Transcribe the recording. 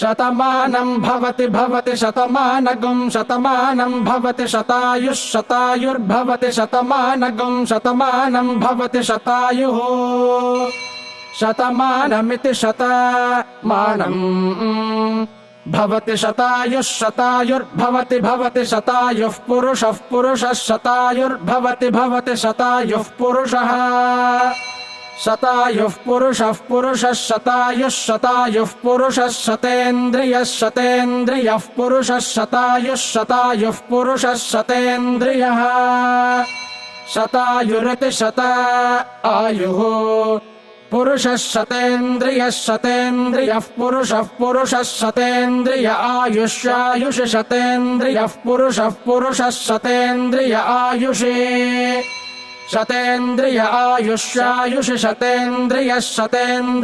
शतमानं भवति भवति शतमानगं शतमानं भवति शतायुः शतायुर्भवति शतमानगं शतमानं भवति शतायुः शतमानमिति शतमानं भवति शतायुः शतायुर्भवति भवति शतायुः पुरुषः पुरुषः शतायुर्भवति भवति शतायुः पुरुषः शतायुः पुरुषः पुरुषः शतायुः शतायुः पुरुषः शतेन्द्रियः शतेन्द्रियः पुरुषः शतायुः शतायुः पुरुषः शतेन्द्रियः शतायुरिति शतायुः पुरुषः शतेन्द्रियः शतेन्द्रियः पुरुषः पुरुषः शतेन्द्रिय आयुष्यायुष शतेन्द्रियः पुरुषः पुरुषः शतेन्द्रिय आयुषे शतेन्द्रिय आयुष्यायुष शतेन्द्रियः शतेन्द्रिय